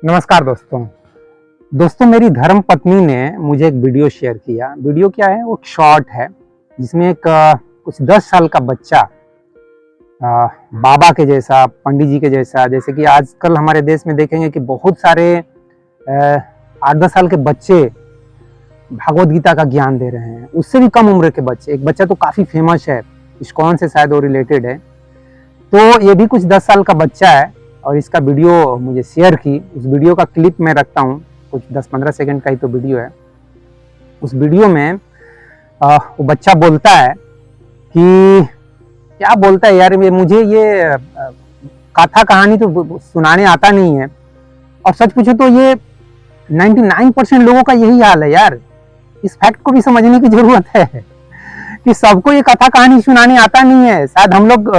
नमस्कार दोस्तों मेरी धर्म पत्नी ने मुझे एक वीडियो शेयर किया। वीडियो क्या है, वो एक शॉर्ट है जिसमें एक कुछ 10 साल का बच्चा बाबा के जैसा, पंडित जी के जैसा, जैसे कि आजकल हमारे देश में देखेंगे कि बहुत सारे 8-10 साल के बच्चे भगवत गीता का ज्ञान दे रहे हैं। उससे भी कम उम्र के बच्चे, एक बच्चा तो काफ़ी फेमस है, इस्कॉन से शायद वो रिलेटेड है, तो ये भी कुछ 10 साल का बच्चा है और इसका वीडियो मुझे शेयर की। उस वीडियो का क्लिप मैं रखता हूँ, कुछ 10-15 सेकंड का ही तो वीडियो है। उस वीडियो में वो बच्चा बोलता है कि क्या बोलता है यार, मुझे ये कथा कहानी तो सुनाने आता नहीं है, और सच पूछो तो ये 99% लोगों का यही हाल है यार। इस फैक्ट को भी समझने की जरूरत है कि सबको ये कथा कहानी सुनाने आता नहीं है। शायद हम लोग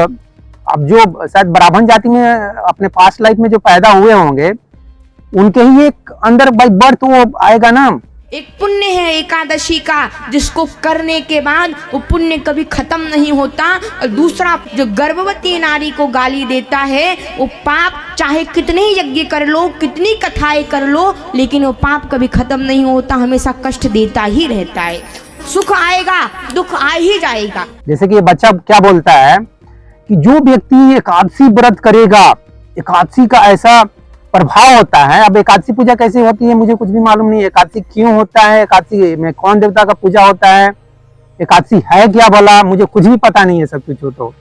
अब जो शायद ब्राह्मण जाति में अपने पास्ट लाइफ में जो पैदा हुए होंगे, उनके ही एक अंदर बाय बर्थ वो आएगा ना। एक पुण्य है एकादशी का, जिसको करने के बाद वो पुण्य कभी खत्म नहीं होता। और दूसरा, जो गर्भवती नारी को गाली देता है, वो पाप चाहे कितने ही यज्ञ कर लो, कितनी कथाएं कर लो, लेकिन वो पाप कभी खत्म नहीं होता, हमेशा कष्ट देता ही रहता है। सुख आएगा, दुख आ ही जाएगा। जैसे कि ये बच्चा क्या बोलता है कि जो व्यक्ति एकादशी व्रत करेगा, एकादशी का ऐसा प्रभाव होता है। अब एकादशी पूजा कैसे होती है मुझे कुछ भी मालूम नहीं है। एकादशी क्यों होता है, एकादशी में कौन देवता का पूजा होता है, एकादशी है क्या भला, मुझे कुछ भी पता नहीं है। सब कुछ हो तो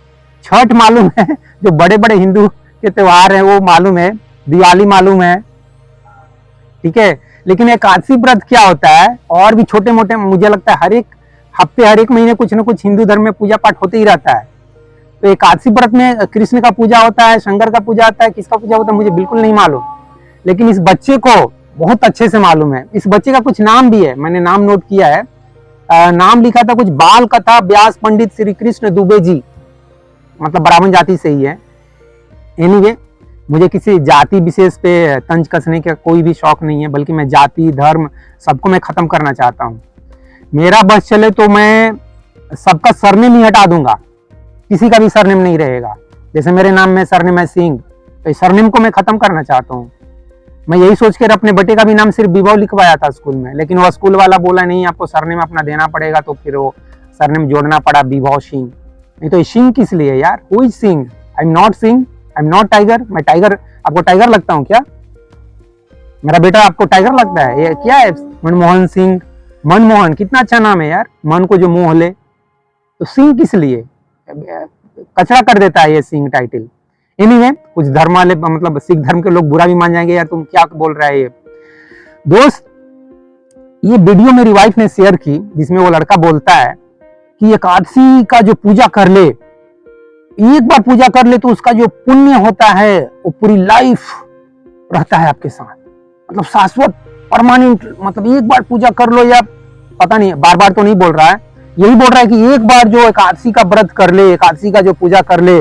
छठ मालूम है, जो बड़े बड़े हिंदू के त्योहार हैं वो मालूम है, दिवाली मालूम है, ठीक है। लेकिन एकादशी व्रत क्या होता है, और भी छोटे मोटे, मुझे लगता है हर एक हफ्ते, हर एक महीने कुछ न कुछ हिंदू धर्म में पूजा पाठ होते ही रहता है। तो एकादशी व्रत में कृष्ण का पूजा होता है, शंकर का पूजा होता है, किसका पूजा होता है मुझे बिल्कुल नहीं मालूम, लेकिन इस बच्चे को बहुत अच्छे से मालूम है। इस बच्चे का कुछ नाम भी है, मैंने नाम नोट किया है। नाम लिखा था कुछ बाल कथा व्यास पंडित श्री कृष्ण दुबे जी, मतलब ब्राह्मण जाति से ही है। एनीवे, मुझे किसी जाति विशेष पे तंज कसने का कोई भी शौक नहीं है, बल्कि मैं जाति धर्म सबको मैं खत्म करना चाहता हूँ। मेरा बस चले तो मैं सबका सरनेम ही हटा दूंगा, किसी का भी सरनेम नहीं रहेगा। जैसे मेरे नाम में सरनेम है सिंह, तो इस सरनेम को मैं खत्म करना चाहता हूँ। मैं यही सोच कर अपने बेटे का भी नाम सिर्फ विभव लिखवाया था स्कूल में, लेकिन वो स्कूल वाला बोला नहीं, आपको सरनेम अपना देना पड़ेगा, तो फिर वो सरनेम जोड़ना पड़ा विभव सिंह। नहीं तो सिंह किस लिए यार, who is Singh? I am not Singh, I am not tiger. मैं टाइगर, आपको टाइगर लगता हूँ क्या? मेरा बेटा आपको टाइगर लगता है? ये क्या है मनमोहन सिंह? मनमोहन कितना अच्छा नाम है यार, मन को जो मोह ले। तो सिंह किस लिए? कचरा कर देता है ये सिंह टाइटल। एनीवे, कुछ धर्म वाले, मतलब सिख धर्म के लोग बुरा भी मान जाएंगे, यार तुम क्या बोल रहा है ये। दोस्त, ये वीडियो मेरी वाइफ ने शेयर की, जिसमें वो लड़का बोलता है कि एकादशी का जो पूजा कर ले, एक बार पूजा कर ले, तो उसका जो पुण्य होता है वो पूरी लाइफ रहता है आपके साथ, मतलब शाश्वत, परमानेंट। मतलब एक बार पूजा कर लो, या पता नहीं, बार बार तो नहीं बोल रहा है, यही बोल रहा है कि एक बार जो एकादशी का व्रत कर ले, एकादशी का जो पूजा कर ले,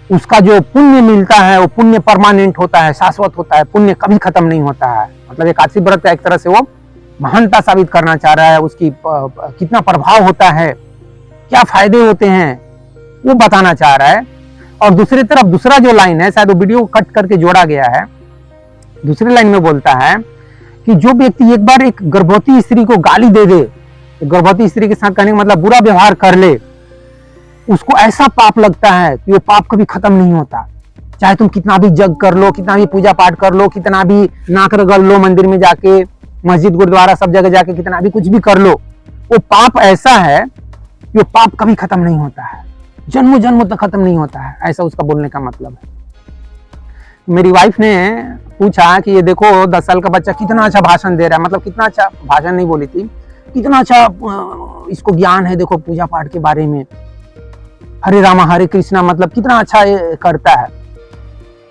उसका जो पुण्य मिलता है वो पुण्य परमानेंट होता है, शाश्वत होता है, पुण्य कभी खत्म नहीं होता है। मतलब एकादशी व्रत का एक तरह से वो महानता साबित करना चाह रहा है, उसकी कितना प्रभाव होता है, क्या फायदे होते हैं, वो बताना चाह रहा है। और दूसरी तरफ दूसरा जो लाइन है, शायद वो वीडियो कट करके जोड़ा गया है, दूसरी लाइन में बोलता है कि जो व्यक्ति एक बार एक गर्भवती स्त्री को गाली दे दे, गर्भवती स्त्री के साथ कहने का मतलब बुरा व्यवहार कर ले, उसको ऐसा पाप लगता है कि वो पाप कभी खत्म नहीं होता। चाहे तुम कितना भी जग कर लो, कितना भी पूजा पाठ कर लो, कितना भी नाक रगड़ लो, मंदिर में जाके, मस्जिद गुरुद्वारा सब जगह जाके कितना भी कुछ भी कर लो, वो पाप ऐसा है कि वो पाप कभी खत्म नहीं होता है, जन्मों जन्मों तक खत्म नहीं होता है। ऐसा उसका बोलने का मतलब है। मेरी वाइफ ने पूछा कि ये देखो 10 साल का बच्चा कितना अच्छा भाषण दे रहा है, मतलब कितना अच्छा भाषण नहीं बोली थी, कितना अच्छा इसको ज्ञान है, देखो पूजा पाठ के बारे में, हरे रामा हरे कृष्णा, मतलब कितना अच्छा ये करता है।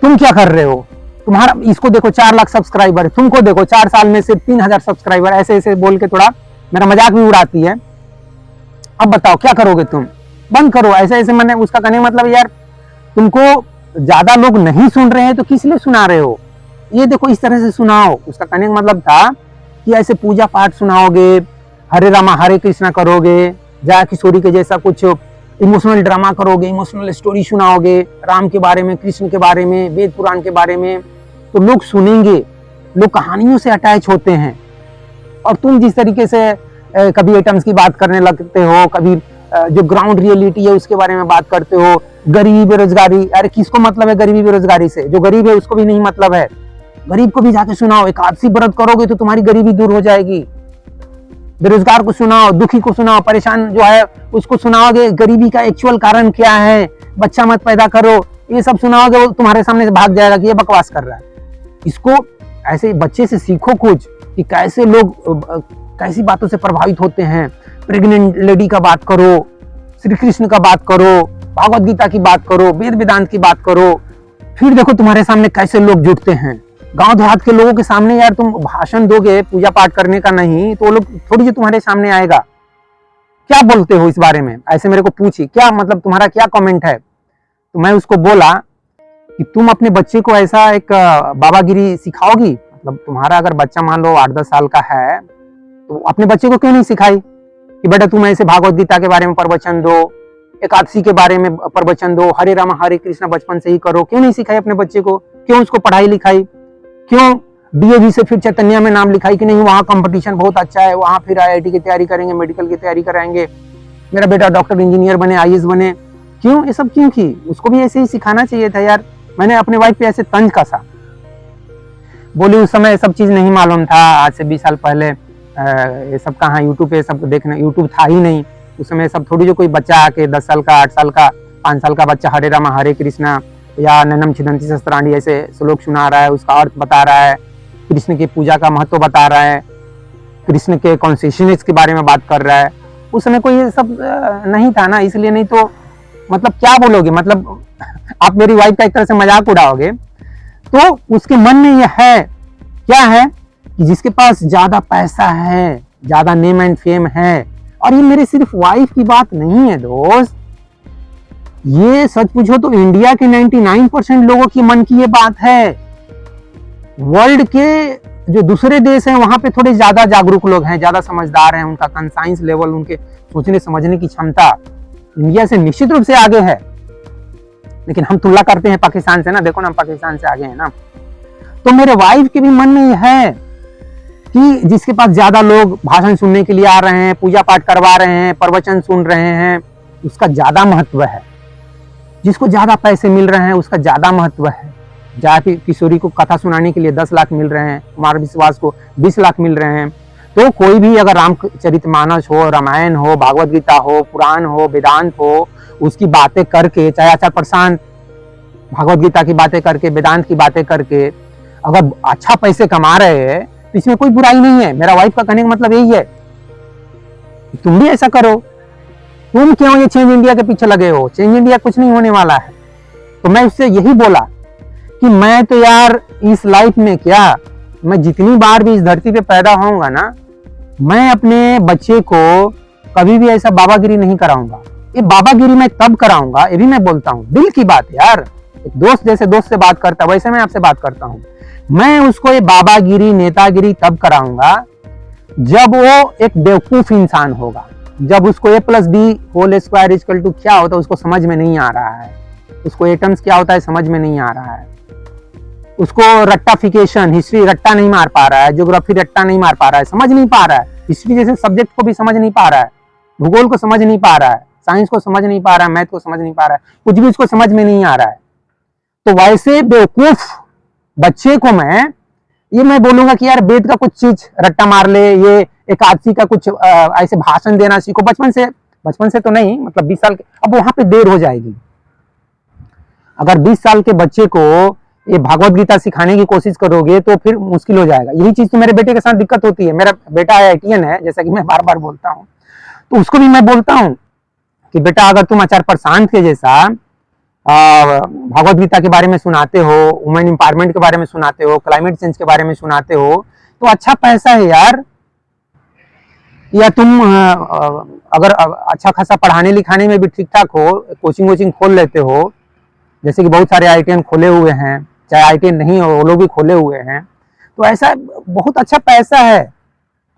तुम क्या कर रहे हो? तुम्हारा, इसको देखो 4 लाख सब्सक्राइबर है, तुमको देखो 4 साल में सिर्फ 3000 सब्सक्राइबर। ऐसे ऐसे बोल के थोड़ा मेरा मजाक भी उड़ाती है। अब बताओ क्या करोगे तुम? बंद करो ऐसे ऐसे। मैंने उसका कहने मतलब यार, तुमको ज्यादा लोग नहीं सुन रहे हैं तो किस लिए सुना रहे हो? ये देखो इस तरह से सुनाओ। उसका कहने का मतलब था कि ऐसे पूजा पाठ सुनाओगे, हरे रामा हरे कृष्णा करोगे, जया किशोरी के जैसा कुछ इमोशनल ड्रामा करोगे, इमोशनल स्टोरी सुनाओगे राम के बारे में, कृष्ण के बारे में, वेद पुराण के बारे में, तो लोग सुनेंगे, लोग कहानियों से अटैच होते हैं। और तुम जिस तरीके से कभी एटम्स की बात करने लगते हो, कभी जो ग्राउंड रियलिटी है उसके बारे में बात करते हो, गरीबी बेरोजगारी, अरे किसको मतलब है गरीबी बेरोजगारी से? जो गरीब है उसको भी नहीं मतलब है। गरीब को भी जाके सुनाओ, एकादशी व्रत करोगे तो तुम्हारी गरीबी दूर हो जाएगी। बेरोजगार को सुनाओ, दुखी को सुनाओ, परेशान जो है उसको सुनाओगे गरीबी का एक्चुअल कारण क्या है, बच्चा मत पैदा करो, ये सब सुनाओगे, वो तुम्हारे सामने से भाग जाएगा कि ये बकवास कर रहा है। इसको ऐसे बच्चे से सीखो कुछ कि कैसे लोग कैसी बातों से प्रभावित होते हैं। प्रेग्नेंट लेडी का बात करो, श्री कृष्ण का बात करो, भागवत गीता की बात करो, वेद वेदांत की बात करो, फिर देखो तुम्हारे सामने कैसे लोग जुटते हैं। गांव देहात के लोगों के सामने यार तुम भाषण दोगे पूजा पाठ करने का नहीं, तो वो लोग थोड़ी सी तुम्हारे सामने आएगा। क्या बोलते हो इस बारे में? ऐसे मेरे को पूछी, क्या मतलब तुम्हारा क्या कमेंट है? तो मैं उसको बोला कि तुम अपने बच्चे को ऐसा एक बाबागिरी सिखाओगी? मतलब तुम्हारा अगर बच्चा मान लो 8-10 साल का है, तो अपने बच्चे को क्यों नहीं सिखाई कि बेटा तुम ऐसे भागवत गीता के बारे में प्रवचन दो, एकादशी के बारे में प्रवचन दो, हरे राम हरे कृष्ण बचपन से ही करो? क्यों नहीं सिखाई अपने बच्चे को? क्यों उसको पढ़ाई लिखाई? क्यों डीएवी से फिर चैतन्य में नाम लिखाई कि नहीं वहाँ कंपटीशन बहुत अच्छा है, वहाँ फिर आईआईटी की तैयारी करेंगे, मेडिकल की तैयारी कराएंगे, मेरा बेटा डॉक्टर इंजीनियर बने, आईएएस बने? क्यों ये सब क्यों की? उसको भी ऐसे ही सिखाना चाहिए था यार। मैंने अपने वाइफ पे ऐसे तंज कसा, बोली उस समय सब चीज नहीं मालूम था, आज से 20 साल पहले ये सब कहाँ यूट्यूब पे सब देखना, यूट्यूब था ही नहीं उस समय। सब थोड़ी जो कोई बच्चा आके 10 साल का, 8 साल का, 5 साल का बच्चा हरे राम हरे कृष्णा या नन्नम छिदंती शस्त्राणी ऐसे श्लोक सुना रहा है, उसका अर्थ बता रहा है, कृष्ण की पूजा का महत्व बता रहा है, कृष्ण के कॉन्शियसनेस के बारे में बात कर रहा है। उस समय कोई ये सब नहीं था ना, इसलिए। नहीं तो मतलब क्या बोलोगे, मतलब आप मेरी वाइफ का एक तरह से मजाक उड़ाओगे। तो उसके मन में यह है, क्या है कि जिसके पास ज्यादा पैसा है, ज्यादा नेम एंड फेम है, और ये मेरे सिर्फ वाइफ की बात नहीं है दोस्त, ये सच पूछो तो इंडिया के 99% लोगों की मन की ये बात है। वर्ल्ड के जो दूसरे देश हैं वहां पे थोड़े ज्यादा जागरूक लोग हैं, ज्यादा समझदार हैं, उनका कंसाइंस लेवल, उनके सोचने समझने की क्षमता इंडिया से निश्चित रूप से आगे है। लेकिन हम तुलना करते हैं पाकिस्तान से ना, देखो ना हम पाकिस्तान से आगे हैं ना। तो मेरे वाइफ के भी मन में यह है कि जिसके पास ज्यादा लोग भाषण सुनने के लिए आ रहे हैं, पूजा पाठ करवा रहे हैं, प्रवचन सुन रहे हैं, उसका ज्यादा महत्व है। जिसको ज्यादा पैसे मिल रहे हैं उसका ज्यादा महत्व है। जाति किशोरी को कथा सुनाने के लिए 10 लाख मिल रहे हैं, कुमार विश्वास को 20 लाख मिल रहे हैं। तो कोई भी अगर रामचरितमानस हो, रामायण हो, भागवत गीता हो, पुराण हो, वेदांत हो, उसकी बातें करके, चाहे आचार्य प्रशांत भागवत गीता की बातें करके, वेदांत की बातें करके अगर अच्छा पैसे कमा रहे हैं तो इसमें कोई बुराई नहीं है। मेरा वाइफ का कहने का मतलब यही है, तुम भी ऐसा करो। तुम क्यों ये चेंज इंडिया के पीछे लगे हो? चेंज इंडिया कुछ नहीं होने वाला है। तो मैं उससे यही बोला कि मैं तो यार इस लाइफ में क्या, मैं जितनी बार भी इस धरती पे पैदा होऊंगा ना, मैं अपने बच्चे को कभी भी ऐसा बाबागिरी नहीं कराऊंगा। ये बाबागिरी मैं तब कराऊंगा, ये भी मैं बोलता हूँ, दिल की बात यार। एक दोस्त जैसे दोस्त से बात करता वैसे मैं आपसे बात करता हूँ। मैं उसको ये बाबागिरी, नेतागिरी तब कराऊंगा जब वो एक बेवकूफ इंसान होगा, जब उसको A+B² क्या होता है उसको समझ में नहीं आ रहा है, उसको एटम्स क्या होता है समझ में नहीं आ रहा है, उसको रट्टाफिकेशन, हिस्ट्री रट्टा नहीं मार पा रहा है, ज्योग्राफी रट्टा नहीं मार पा रहा है, समझ नहीं पा रहा है, हिस्ट्री जैसे सब्जेक्ट को भी समझ नहीं पा रहा है, भूगोल को समझ नहीं पा रहा है, साइंस को समझ नहीं पा रहा है, मैथ को समझ नहीं पा रहा है, कुछ भी उसको समझ में नहीं आ रहा है। तो वैसे बेवकूफ बच्चे को मैं बोलूंगा कि यार वेद का कुछ चीज रट्टा मार ले, ये एकादशी का कुछ ऐसे भाषण देना सीखो बचपन से तो नहीं, मतलब 20 साल के, अब वहां पे देर हो जाएगी। अगर 20 साल के बच्चे को ये भागवत गीता सिखाने की कोशिश करोगे तो फिर मुश्किल हो जाएगा। यही चीज तो मेरे बेटे के साथ दिक्कत होती है। मेरा बेटा IITian है, जैसा कि मैं बार बार बोलता हूँ, तो उसको भी मैं बोलता हूँ कि बेटा अगर तुम आचार्य प्रशांत के जैसा भागवत गीता के बारे में सुनाते हो, वुमेन एम्पावरमेंट के बारे में सुनाते हो, क्लाइमेट चेंज के बारे में सुनाते हो, तो अच्छा पैसा है यार। या तुम अगर अच्छा खासा पढ़ाने लिखाने में भी ठीक ठाक हो, कोचिंग वोचिंग खोल लेते हो, जैसे कि बहुत सारे IITian खोले हुए हैं, चाहे IITian नहीं हो वो लोग भी खोले हुए हैं, तो ऐसा बहुत अच्छा पैसा है।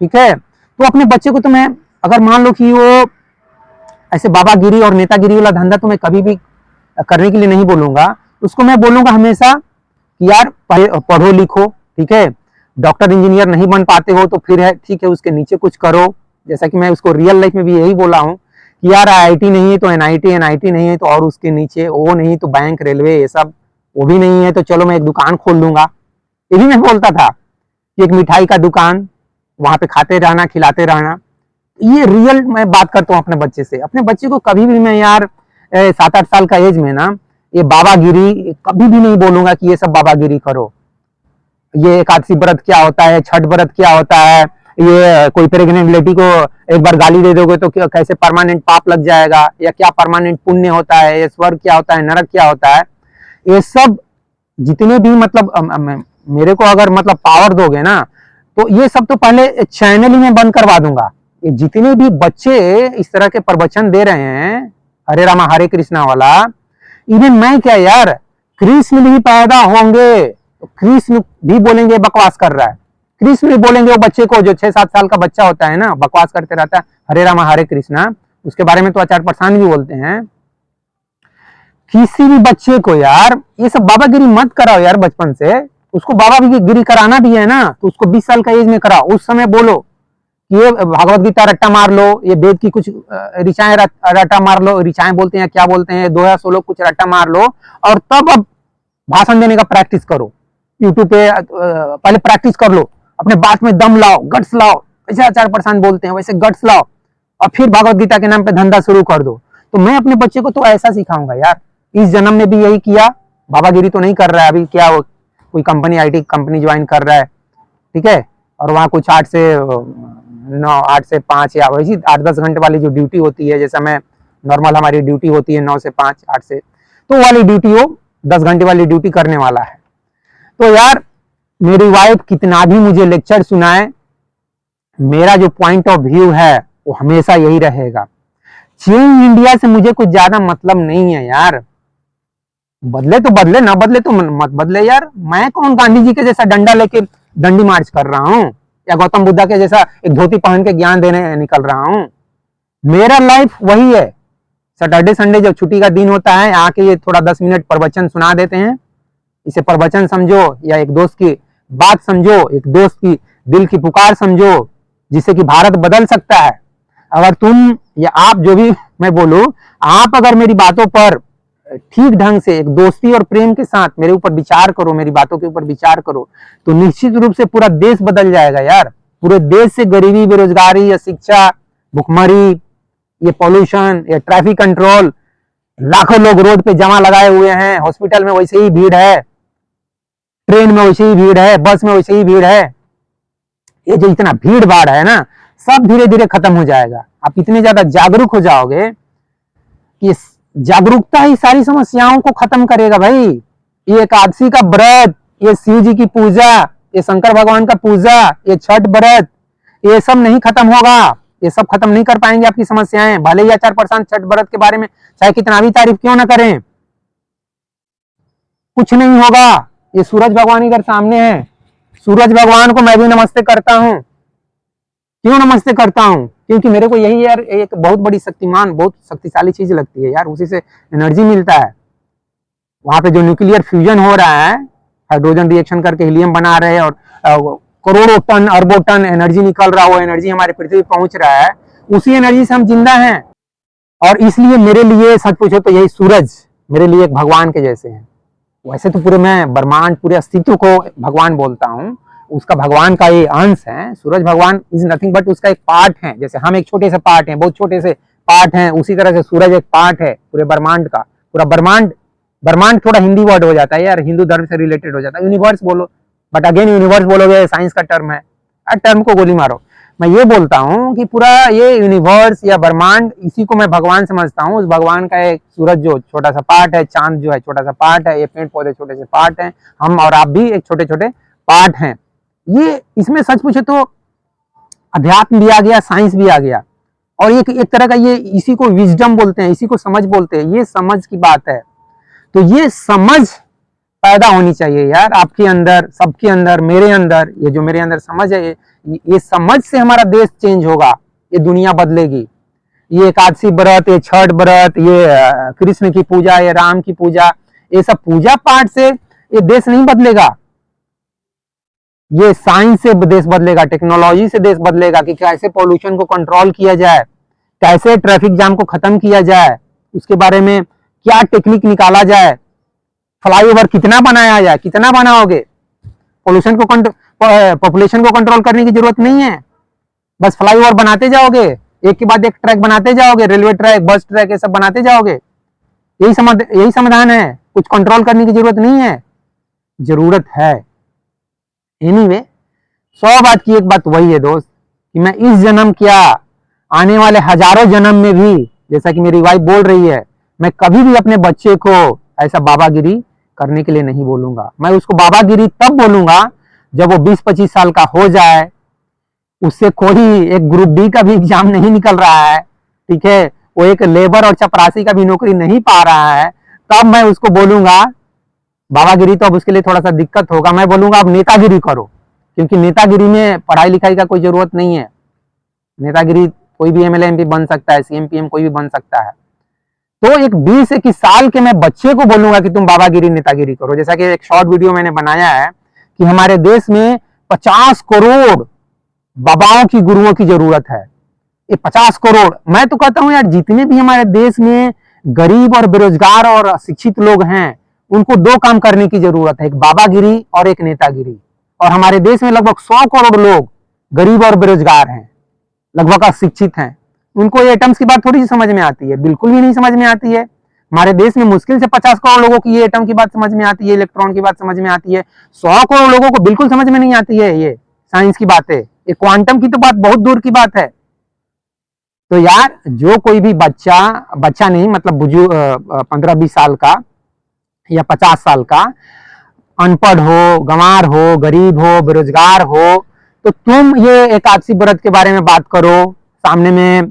ठीक है, तो अपने बच्चे को तो मैं अगर मान लो कि वो ऐसे बाबागिरी और नेतागिरी वाला धंधा तो मैं कभी भी करने के लिए नहीं बोलूंगा। उसको मैं बोलूंगा हमेशा कि यार पढ़ो लिखो, ठीक है, डॉक्टर इंजीनियर नहीं बन पाते हो तो फिर है ठीक है, उसके नीचे कुछ करो। जैसा कि मैं उसको रियल लाइफ में भी यही बोला हूँ कि यार आईआईटी नहीं है तो एनआईटी, एनआईटी नहीं है तो और उसके नीचे वो नहीं तो बैंक, रेलवे, ये सब वो भी नहीं है तो चलो मैं एक दुकान खोल लूंगा। ये भी मैं बोलता था कि एक मिठाई का दुकान, वहां पे खाते रहना, खिलाते रहना। ये रियल मैं बात करता हूँ अपने बच्चे से। अपने बच्चे को कभी भी मैं यार 7-8 साल का एज में ना ये बाबागिरी कभी भी नहीं बोलूंगा कि ये सब बाबागिरी करो। ये एकादशी व्रत क्या होता है, छठ व्रत क्या होता है, ये कोई प्रेग्नेंट लेडी को एक बार गाली दे दोगे तो कैसे परमानेंट पाप लग जाएगा, या क्या परमानेंट पुण्य होता है, ये स्वर्ग क्या होता है, नरक क्या होता है, ये सब जितने भी मतलब मेरे को अगर मतलब पावर दोगे ना तो ये सब तो पहले चैनल ही में बंद करवा दूंगा। ये जितने भी बच्चे इस तरह के प्रवचन दे रहे हैं हरे रामा हरे कृष्णा वाला, इन्हें मैं क्या यार, कृष्ण भी पैदा होंगे तो कृष्ण भी बोलेंगे बकवास कर रहा है, कृष्ण भी बोलेंगे वो बच्चे को जो 6-7 साल का बच्चा होता है ना, बकवास करते रहता है हरे रामा हरे कृष्णा, उसके बारे में तो आचार्य प्रसाद भी बोलते हैं। किसी भी बच्चे को यार ये सब बाबागिरी मत कराओ यार बचपन से। उसको बाबागिरी कराना भी है ना तो उसको 20 साल का एज में कराओ। उस समय बोलो कि ये भागवत गीता रट्टा मार लो, ये वेद की कुछ ऋचाएं रट्टा मार लो, ऋचाएं बोलते हैं क्या बोलते हैं, दोहा सोलो कुछ रट्टा मार लो, और तब अब भाषण देने का प्रैक्टिस करो। यूट्यूब पे पहले प्रैक्टिस कर लो, अपने बात में दम लाओ, गट्स लाओ, वैसे आचार्य प्रसाद बोलते हैं वैसे गट्स लाओ, और फिर भागवत गीता के नाम पे धंधा शुरू कर दो। तो मैं अपने बच्चे को तो ऐसा सिखाऊंगा यार। इस जन्म में भी यही किया, बाबागिरी तो नहीं कर रहा है अभी, क्या कोई कंपनी, आईटी कंपनी ज्वाइन कर रहा है, ठीक है, और वहां कुछ 8 से 5 या वैसी 8-10 घंटे वाली जो ड्यूटी होती है, जैसा मैं नॉर्मल हमारी ड्यूटी होती है 9 से 5, 8 से, तो वाली ड्यूटी वो 10 घंटे वाली ड्यूटी करने वाला है। तो यार मेरी वाइफ कितना भी मुझे लेक्चर सुनाए, मेरा जो पॉइंट ऑफ व्यू है वो हमेशा यही रहेगा। चेंज इंडिया से मुझे कुछ ज्यादा मतलब नहीं है यार। बदले तो बदले, ना बदले तो मत बदले यार। मैं कौन गांधी जी के जैसा डंडा लेके दंडी मार्च कर रहा हूँ, या गौतम बुद्धा के जैसा एक धोती पहन के ज्ञान देने निकल रहा हूँ। मेरा लाइफ वही है। सैटरडे संडे जब छुट्टी का दिन होता है, आके ये थोड़ा 10 मिनट प्रवचन सुना देते हैं। इसे प्रवचन समझो या एक दोस्त की बात समझो, एक दोस्त की दिल की पुकार समझो, जिससे कि भारत बदल सकता है। अगर तुम या आप, जो भी मैं बोलूं, आप अगर मेरी बातों पर ठीक ढंग से एक दोस्ती और प्रेम के साथ मेरे ऊपर विचार करो, मेरी बातों के ऊपर विचार करो, तो निश्चित रूप से पूरा देश बदल जाएगा यार। पूरे देश से गरीबी, बेरोजगारी, या शिक्षा, भुखमरी, ये पॉल्यूशन, ये ट्रैफिक कंट्रोल, लाखों लोग रोड पे जमा लगाए हुए हैं, हॉस्पिटल में वैसे ही भीड़ है, ट्रेन में वैसे ही भीड़ है, बस में वैसे ही भीड़ है। ये जो इतना भीड़ भाड़ है ना, सब धीरे धीरे खत्म हो जाएगा। आप इतने ज्यादा जागरूक हो जाओगे कि जागरूकता ही सारी समस्याओं को खत्म करेगा भाई। ये एकादशी का व्रत, ये शिव जी की पूजा, ये शंकर भगवान का पूजा, ये छठ व्रत, ये सब नहीं खत्म होगा। ये सब खत्म नहीं कर पाएंगे आपकी समस्याएं। भले ही आचार्य प्रसाद छठ व्रत के बारे में चाहे कितना भी तारीफ क्यों ना करें, कुछ नहीं होगा। ये सूरज भगवान इधर सामने है, सूरज भगवान को मैं भी नमस्ते करता हूँ। क्यों नमस्ते करता हूँ? क्योंकि मेरे को यही यार एक बहुत बड़ी शक्तिमान, बहुत शक्तिशाली चीज लगती है यार। उसी से एनर्जी मिलता है। वहां पे जो न्यूक्लियर फ्यूजन हो रहा है, हाइड्रोजन रिएक्शन करके हीलियम बना रहे हैं, और करोड़ों टन, अरबों टन एनर्जी निकल रहा, वो एनर्जी हमारे पृथ्वी पहुंच रहा है, उसी एनर्जी से हम जिंदा हैं। और इसलिए मेरे लिए सच पूछो तो यही सूरज मेरे लिए एक भगवान के जैसे हैं। वैसे तो पूरे मैं ब्रह्मांड, पूरे अस्तित्व को भगवान बोलता हूँ, उसका भगवान का ये अंश है। सूरज भगवान इज नथिंग बट उसका एक पार्ट है। जैसे हम एक छोटे से पार्ट हैं, बहुत छोटे से पार्ट हैं, उसी तरह से सूरज एक पार्ट है पूरे ब्रह्मांड का। पूरा ब्रह्मांड, ब्रह्मांड थोड़ा हिंदी वर्ड हो जाता है यार, हिंदू धर्म से रिलेटेड हो जाता है। यूनिवर्स बोलो, बट अगेन यूनिवर्स बोलोगे साइंस का टर्म है, टर्म को गोली मारो। मैं ये बोलता हूँ कि पूरा ये यूनिवर्स या ब्रह्मांड, इसी को मैं भगवान समझता हूँ। उस भगवान का एक सूरज जो छोटा सा पार्ट है, चांद जो है छोटा सा पार्ट है, ये पेड़ पौधे छोटे से पार्ट हैं, हम और आप भी एक छोटे छोटे पार्ट हैं। ये इसमें सच पूछे तो अध्यात्म भी आ गया, साइंस भी आ गया, और एक तरह का ये, इसी को विजडम बोलते हैं, इसी को समझ बोलते हैं। ये समझ की बात है। तो ये समझ पैदा होनी चाहिए यार आपके अंदर, सबके अंदर, मेरे अंदर। ये जो मेरे अंदर समझ है, ये समझ से हमारा देश चेंज होगा, ये दुनिया बदलेगी। ये एकादशी व्रत, ये छठ व्रत, ये कृष्ण की पूजा, ये राम की पूजा, ये सब पूजा पाठ से ये देश नहीं बदलेगा। ये साइंस से देश बदलेगा, टेक्नोलॉजी से देश बदलेगा कि कैसे पॉल्यूशन को कंट्रोल किया जाए, कैसे ट्रैफिक जाम को खत्म किया जाए, उसके बारे में क्या टेक्निक निकाला जाए, फ्लाईओवर कितना बनाया जाए, कितना बनाओगे। पॉल्यूशन को पॉपुलेशन को कंट्रोल करने की जरूरत नहीं है, बस फ्लाईओवर बनाते जाओगे, एक के बाद एक ट्रैक बनाते जाओगे, रेलवे ट्रैक, बस ट्रैक, ये सब बनाते जाओगे। यही समाधान है, कुछ कंट्रोल करने की जरूरत नहीं है। जरूरत है एनीवे 100 बात की एक बात वही है दोस्त, कि मैं इस जन्म क्या आने वाले हजारों जन्म में भी, जैसा कि मेरी वाइफ बोल रही है, मैं कभी भी अपने बच्चे को ऐसा बाबागिरी करने के लिए नहीं बोलूंगा। मैं उसको बाबागिरी तब बोलूंगा जब वो 20-25 साल का हो जाए, उससे कोई एक ग्रुप डी का भी एग्जाम नहीं निकल रहा है, ठीक है, वो एक लेबर और चपरासी का भी नौकरी नहीं पा रहा है, तब मैं उसको बोलूंगा बाबागिरी। तो अब उसके लिए थोड़ा सा दिक्कत होगा, मैं बोलूंगा अब नेतागिरी करो, क्योंकि नेतागिरी में पढ़ाई लिखाई का कोई जरूरत नहीं है। नेतागिरी कोई भी एमएलए एमपी बन सकता है, सीएम पीएम कोई भी बन सकता है। तो एक 20-21 साल के मैं बच्चे को बोलूंगा कि तुम बाबागिरी नेतागिरी करो। जैसा कि एक शॉर्ट वीडियो मैंने बनाया है कि हमारे देश में 50 करोड़ बाबाओं की, गुरुओं की जरूरत है। ये 50 करोड़, मैं तो कहता हूं यार, जितने भी हमारे देश में गरीब और बेरोजगार और अशिक्षित लोग हैं, उनको 2 काम करने की जरूरत है, एक बाबागिरी और एक नेतागिरी। और हमारे देश में लगभग 100 करोड़ लोग गरीब और बेरोजगार हैं, लगभग अशिक्षित हैं। उनको ये एटम्स की बात थोड़ी सी समझ में आती है, बिल्कुल भी नहीं समझ में आती है। हमारे देश में मुश्किल से 50 करोड़ लोगों की ये एटम की बात समझ में आती है, इलेक्ट्रॉन की बात समझ में आती है। 100 करोड़ लोगों को बिल्कुल समझ में नहीं आती है ये साइंस की बातें। ये क्वांटम की तो बात बहुत दूर की बात है। तो यार जो कोई भी बच्चा नहीं, मतलब बुजुर्ग 15-20 साल का या 50 साल का, अनपढ़ हो, गंवार हो, गरीब हो, बेरोजगार हो, तो तुम ये एकादशी व्रत के बारे में बात करो सामने में।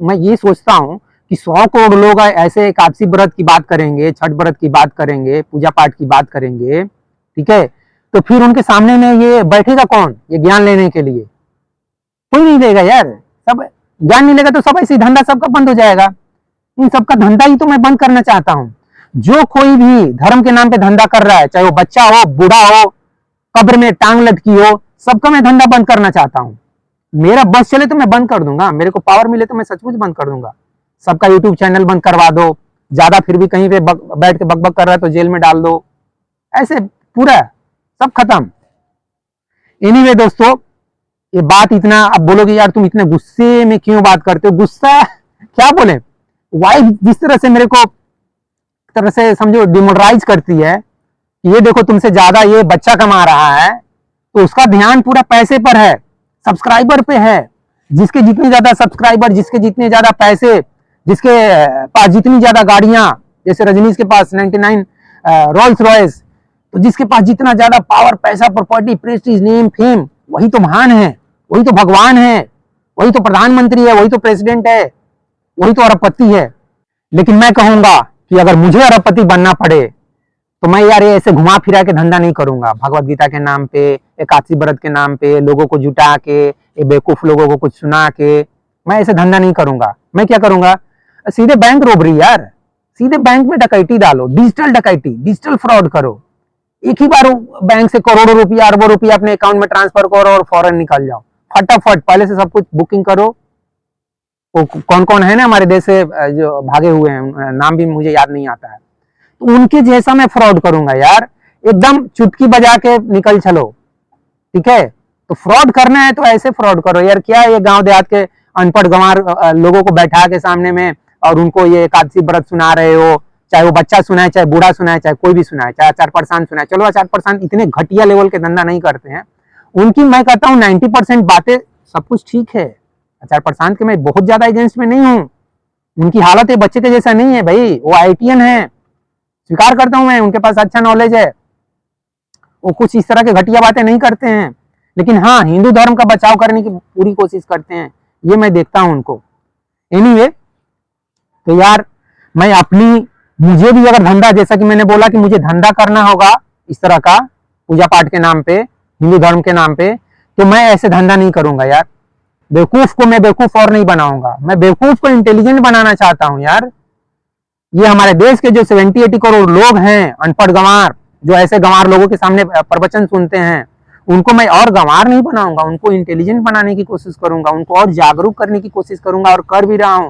मैं ये सोचता हूँ कि 100 करोड़ लोग ऐसे एकादशी व्रत की बात करेंगे, छठ व्रत की बात करेंगे, पूजा पाठ की बात करेंगे, ठीक है, तो फिर उनके सामने में ये बैठेगा कौन ये ज्ञान लेने के लिए? कोई नहीं देगा यार। सब ज्ञान नहीं लेगा तो सब ऐसे धंधा सबका बंद हो जाएगा। इन सबका धंधा ही तो मैं बंद करना चाहता हूँ। जो कोई भी धर्म के नाम पे धंधा कर रहा है, चाहे वो बच्चा हो, बूढ़ा हो, कब्र में टांग लटकी हो, सबका मैं धंधा बंद करना चाहता हूँ। मेरा बस चले तो मैं बंद कर दूंगा, मेरे को पावर मिले तो मैं सचमुच बंद कर दूंगा। सबका यूट्यूब चैनल बंद करवा दो, ज्यादा फिर भी कहीं पे बैठ के बकबक कर रहा है तो जेल में डाल दो, ऐसे पूरा सब खत्म। एनीवे दोस्तों, ये बात इतना, अब बोलोगे यार तुम इतने गुस्से में क्यों बात करते हो? गुस्सा क्या बोले, वाइफ जिस तरह से मेरे को तरह से समझो डिमोरलाइज करती है, ये देखो तुमसे ज्यादा ये बच्चा कमा रहा है, तो उसका ध्यान पूरा पैसे पर है, सब्सक्राइबर पे है। जिसके जितने ज्यादा सब्सक्राइबर, जिसके जितने ज्यादा पैसे, जिसके पास जितनी ज्यादा गाड़ियां, जैसे रजनीश के पास 99 रोल्स रॉयस, तो जिसके पास जितना ज्यादा पावर, पैसा, प्रॉपर्टी, प्रेस्टीज, नेम, फेम, वही तो महान है, वही तो भगवान है, वही तो प्रधानमंत्री है, वही तो प्रेसिडेंट है, वही तो अरबपति है। लेकिन मैं कहूंगा कि अगर मुझे अरबपति बनना पड़े तो मैं यार ये ऐसे घुमा फिरा के धंधा नहीं करूंगा। भगवत गीता के नाम पे, एकादशी व्रत के नाम पे लोगों को जुटा के, ये बेवकूफ लोगों को कुछ सुना के मैं ऐसे धंधा नहीं करूंगा। मैं क्या करूंगा, सीधे बैंक रोबरी यार, सीधे बैंक में डकैती डालो, डिजिटल डकैती, डिजिटल फ्रॉड करो। एक ही बार बैंक से करोड़ों रुपया, अरबों रुपया अपने अकाउंट में ट्रांसफर करो और फौरन निकल जाओ फटाफट। पहले से सब कुछ बुकिंग करो। वो कौन कौन है ना हमारे देश से जो भागे हुए हैं, नाम भी मुझे याद नहीं आता है, तो उनके जैसा मैं फ्रॉड करूंगा यार, एकदम चुटकी बजा के निकल चलो, ठीक है। तो फ्रॉड करना है तो ऐसे फ्रॉड करो यार। क्या ये गांव देहात के अनपढ़ गंवार लोगों को बैठा के सामने में और उनको ये एकादशी व्रत सुना रहे हो, चाहे वो बच्चा सुनाए, चाहे बूढ़ा सुनाए, चाहे कोई भी सुनाए, चाहे आचार परसान सुनाए। चलो आचार परसान इतने घटिया लेवल के धंधा नहीं करते हैं, उनकी मैं कहता हूँ 90% बातें सब कुछ ठीक है। आचार परसान के मैं बहुत ज्यादा एजेंस्ट में नहीं हूँ, उनकी हालत एक बच्चे के जैसा नहीं है भाई, वो ITN है, स्वीकार करता हूं मैं, उनके पास अच्छा नॉलेज है, वो कुछ इस तरह के घटिया बातें नहीं करते हैं, लेकिन हाँ हिंदू धर्म का बचाव करने की पूरी कोशिश करते हैं, ये मैं देखता हूं उनको। एनीवे, तो यार मैं अपनी, मुझे भी अगर धंधा, जैसा कि मैंने बोला कि मुझे धंधा करना होगा इस तरह का पूजा पाठ के नाम पे, हिंदू धर्म के नाम पे, तो मैं ऐसे धंधा नहीं करूंगा यार। बेवकूफ को मैं बेवकूफ और नहीं बनाऊंगा, मैं बेवकूफ को इंटेलिजेंट बनाना चाहता हूं यार। ये हमारे देश के जो 70-80 करोड़ लोग हैं, अनपढ़ गंवार, जो ऐसे गंवार लोगों के सामने प्रवचन सुनते हैं, उनको मैं और गंवार नहीं बनाऊंगा, उनको इंटेलिजेंट बनाने की कोशिश करूंगा, उनको और जागरूक करने की कोशिश करूंगा, और कर भी रहा हूं।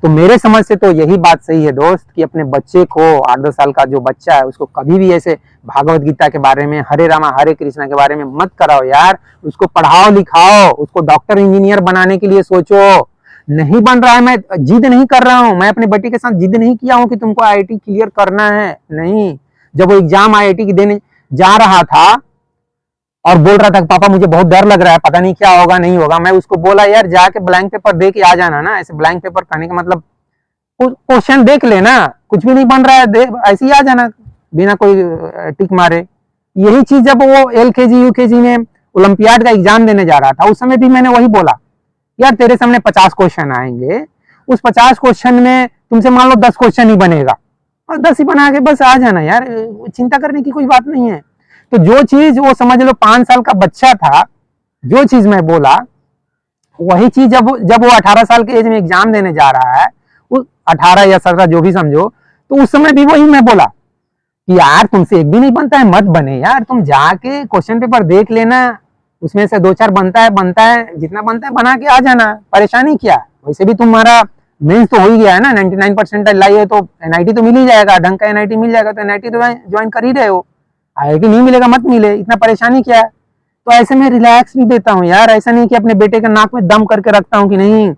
तो मेरे समझ से तो यही बात सही है दोस्त, कि अपने बच्चे को, 8-10 साल का जो बच्चा है, उसको कभी भी ऐसे भागवत गीता के बारे में, हरे रामा हरे कृष्णा के बारे में मत कराओ यार। उसको पढ़ाओ लिखाओ, उसको डॉक्टर इंजीनियर बनाने के लिए सोचो। नहीं बन रहा है, मैं जिद नहीं कर रहा हूं, मैं अपने बेटे के साथ जिद नहीं किया हूं कि तुमको आईआईटी क्लियर करना है, नहीं। जब वो एग्जाम आईआईटी की देने जा रहा था और बोल रहा था कि पापा मुझे बहुत डर लग रहा है, पता नहीं क्या होगा नहीं होगा, मैं उसको बोला यार जाके ब्लैंक पेपर दे के आ जाना ना। ऐसे ब्लैंक पेपर कहने का मतलब क्वेश्चन देख लेना, कुछ भी नहीं बन रहा है दे ऐसे ही आ जाना बिना कोई टिक मारे। यही चीज जब वो एलकेजी यूकेजी में ओलंपियाड का एग्जाम देने जा रहा था, उस समय भी मैंने वही बोला, यार तेरे सामने 50 क्वेश्चन आएंगे, उस 50 क्वेश्चन में तुमसे मान लो 10 क्वेश्चन ही बनेगा, और 10 ही बना के बस आ जाना यार, चिंता करने की कोई बात नहीं है। तो जो चीज वो समझ लो 5 साल का बच्चा था, जो चीज मैं बोला वही चीज जब वो 18 साल के एज में एग्जाम देने जा रहा है, 18 या 17 जो भी समझो, तो उस समय भी वही मैं बोला कि यार तुमसे एक भी नहीं बनता है, मत बने यार, तुम जाके क्वेश्चन पेपर देख लेना, उसमें से 2-4 बनता है, जितना बनता है बना के आ जाना, परेशानी क्या। वैसे भी तुम्हारा मेंस तो हो ही गया है ना, 99% लाई है, तो एनआईटी तो मिल ही जाएगा, ढंग का एनआईटी मिल जाएगा, तो एनआईटी तो ज्वाइन कर ही रहे हो, आईआईटी नहीं मिलेगा मत मिले, इतना परेशानी क्या है। तो ऐसे में रिलैक्स भी देता हूँ यार, ऐसा नहीं कि अपने बेटे के नाक में दम करके रखता हूँ कि नहीं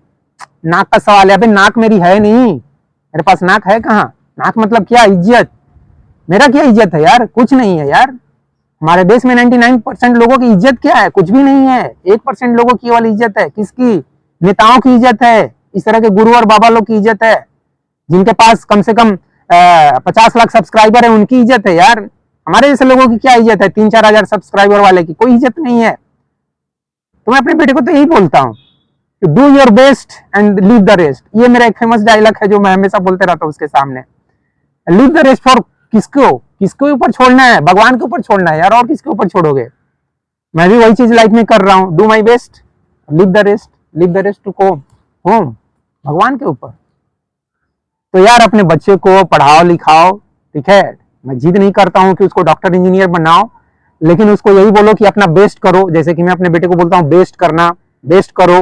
नाक का सवाल है, अबे नाक मेरी है नहीं, मेरे पास नाक है कहाँ, नाक मतलब क्या, इज्जत, मेरा क्या इज्जत है यार, कुछ नहीं है यार। हमारे देश में 99% लोगों की इज्जत क्या है, कुछ भी नहीं है। 1% लोगों की केवल इज्जत है, किसकी, नेताओं की इज्जत है, इस तरह के गुरु और बाबा लोग की इज्जत है, जिनके पास कम से कम 50 लाख सब्सक्राइबर है, उनकी इज्जत है यार। हमारे जैसे लोगों की क्या इज्जत है, 3-4 हजार सब्सक्राइबर वाले की कोई इज्जत नहीं है। तो मैं अपने बेटे को तो यही बोलता हूँ, do your best and leave the rest. ये मेरा एक फेमस डायलॉग है जो मैं हमेशा बोलते रहता हूँ उसके सामने। लीव द रेस्ट फॉर किसके ऊपर छोड़ना है, भगवान के ऊपर छोड़ना है यार, और किसके ऊपर छोड़ोगे। मैं भी वही चीज लाइफ में कर रहा हूँ, do my best, leave the rest to home, भगवान के ऊपर। तो यार अपने बच्चे को पढ़ाओ लिखाओ, ठीक है, मैं जिद नहीं करता हूँ कि उसको डॉक्टर इंजीनियर बनाओ, लेकिन उसको यही बोलो कि अपना बेस्ट करो। जैसे कि मैं अपने बेटे को बोलता हूँ बेस्ट करो,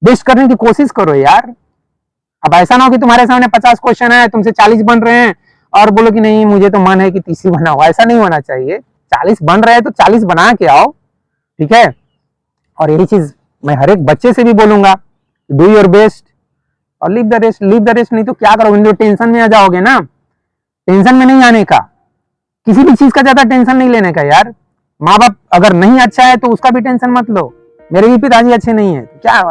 बेस्ट करने की कोशिश करो यार। अब ऐसा ना हो कि तुम्हारे सामने 50 क्वेश्चन है, तुमसे 40 बन रहे हैं और बोलो कि नहीं मुझे तो मन है कि 30 ही बनाओ, ऐसा नहीं होना चाहिए। 40 बन रहे हैं तो 40 बना के आओ, ठीक है। और यही चीज मैं हर एक बच्चे से भी बोलूंगा, डू योर बेस्ट और लीव द रेस्ट। नहीं तो क्या करोगे, टेंशन में आ जाओगे ना, टेंशन में नहीं आने का, किसी भी चीज का ज्यादा टेंशन नहीं लेने का यार। माँ बाप अगर नहीं अच्छा है तो उसका भी टेंशन मत लो, मेरे भी पिताजी अच्छे नहीं है, क्या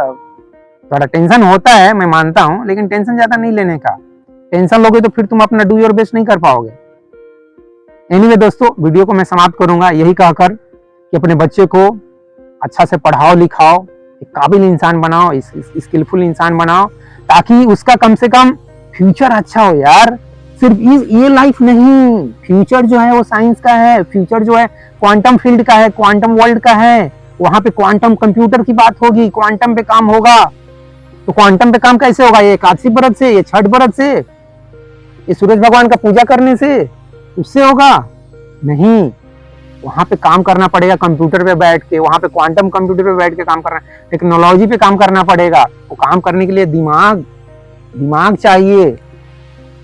थोड़ा टेंशन होता है मैं मानता हूं, लेकिन टेंशन ज्यादा नहीं लेने का। टेंशन लोगे तो फिर तुम अपना डू योर बेस्ट नहीं कर पाओगे। एनीवे दोस्तों, वीडियो को मैं समाप्त करूंगा यही कहकर कि अपने बच्चे को अच्छा से पढ़ाओ लिखाओ, एक काबिल इंसान बनाओ, स्किलफुल इंसान बनाओ, ताकि उसका कम से कम फ्यूचर अच्छा हो यार। सिर्फ ये लाइफ नहीं, फ्यूचर जो है वो साइंस का है, फ्यूचर जो है क्वांटम फील्ड का है, क्वांटम वर्ल्ड का है। वहां पे क्वांटम कंप्यूटर की बात होगी, क्वांटम पे काम होगा। तो क्वांटम पे काम कैसे होगा, ये एकादशी व्रत से, ये छठ व्रत से, ये सूरज भगवान का पूजा करने से, उससे होगा नहीं। वहां पे काम करना पड़ेगा कंप्यूटर पे बैठ के, वहां पे क्वांटम कंप्यूटर पे बैठ के काम करना, टेक्नोलॉजी पे काम करना पड़ेगा। वो काम करने के लिए दिमाग चाहिए।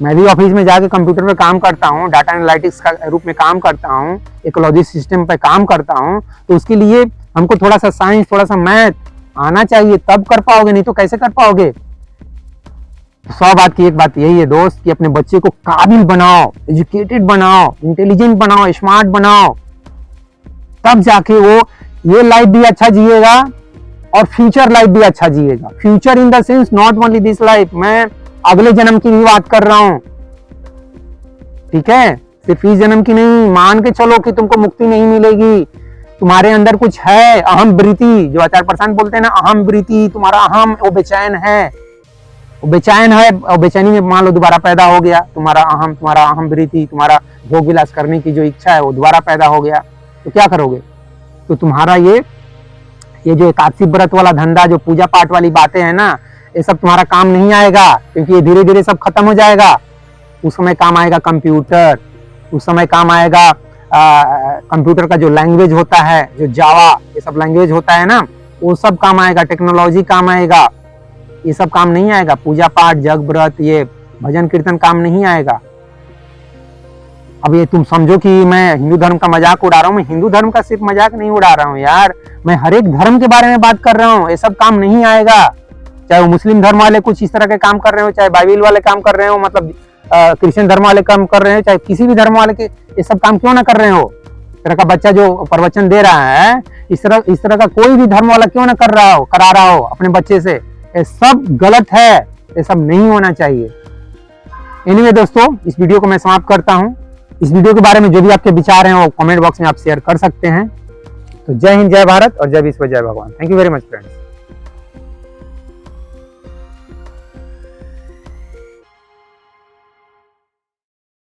मैं भी ऑफिस में जाके कंप्यूटर पे काम करता हूँ, डाटा एनालिटिक्स का रूप में काम करता हूँ, इकोलॉजी सिस्टम पे काम करता हूँ। तो उसके लिए हमको थोड़ा सा साइंस, थोड़ा सा मैथ आना चाहिए, तब कर पाओगे, नहीं तो कैसे कर पाओगे। 100 बात की एक बात यही है दोस्त, कि अपने बच्चे को काबिल बनाओ, एजुकेटेड बनाओ, इंटेलिजेंट बनाओ, स्मार्ट बनाओ, तब जाके वो ये लाइफ भी अच्छा जिएगा और फ्यूचर लाइफ भी अच्छा जिएगा। Future in the sense not only this life, मैं अगले जन्म की भी बात कर रहा हूं, ठीक है, सिर्फ इस जन्म की नहीं। मान के चलो कि तुमको मुक्ति नहीं मिलेगी, तुम्हारे अंदर कुछ है, अहम वृत्ति, जो आचार्य प्रशांत बोलते हैं ना, अहम वृत्ति, तुम्हारा अहम वो बेचैन है, और बेचैनी में मान लो दोबारा पैदा हो गया तुम्हारा अहम वृत्ति, तुम्हारा भोग विलास करने की जो इच्छा है वो दोबारा पैदा हो गया, तो क्या करोगे। तो तुम्हारा ये जो एकादशी व्रत वाला धंधा, जो पूजा पाठ वाली बातें हैं ना, ये सब तुम्हारा काम नहीं आएगा, क्योंकि ये धीरे धीरे सब खत्म हो जाएगा। उस समय काम आएगा कंप्यूटर, उस समय काम आएगा कंप्यूटर का जो लैंग्वेज होता है, जो जावा ये सब लैंग्वेज होता है ना, वो सब काम आएगा, टेक्नोलॉजी काम आएगा। ये सब काम नहीं आएगा, पूजा पाठ जग व्रत ये भजन कीर्तन काम नहीं आएगा। अब ये तुम समझो कि मैं हिंदू धर्म का मजाक उड़ा रहा हूँ, मैं हिंदू धर्म का सिर्फ मजाक नहीं उड़ा रहा हूँ यार, मैं हर एक धर्म के बारे में बात कर रहा हूँ। ये सब काम नहीं आएगा, चाहे वो मुस्लिम धर्म वाले कुछ इस तरह के काम कर रहे हो, चाहे बाइबल वाले काम कर रहे हो, मतलब क्रिश्चियन धर्म वाले काम कर रहे हो, चाहे किसी भी धर्म वाले के ये सब काम क्यों ना कर रहे हो। इस तरह का बच्चा जो प्रवचन दे रहा है, इस तरह का कोई भी धर्म वाला क्यों ना करा रहा हो अपने बच्चे से, ये सब गलत है, ये सब नहीं होना चाहिए। एनीवे दोस्तों, इस वीडियो को मैं समाप्त करता हूँ। इस वीडियो के बारे में जो भी आपके विचार हैं वो कमेंट बॉक्स में आप शेयर कर सकते हैं। तो जय हिंद, जय भारत और जय विश्व, जय भगवान। Thank you very much friends.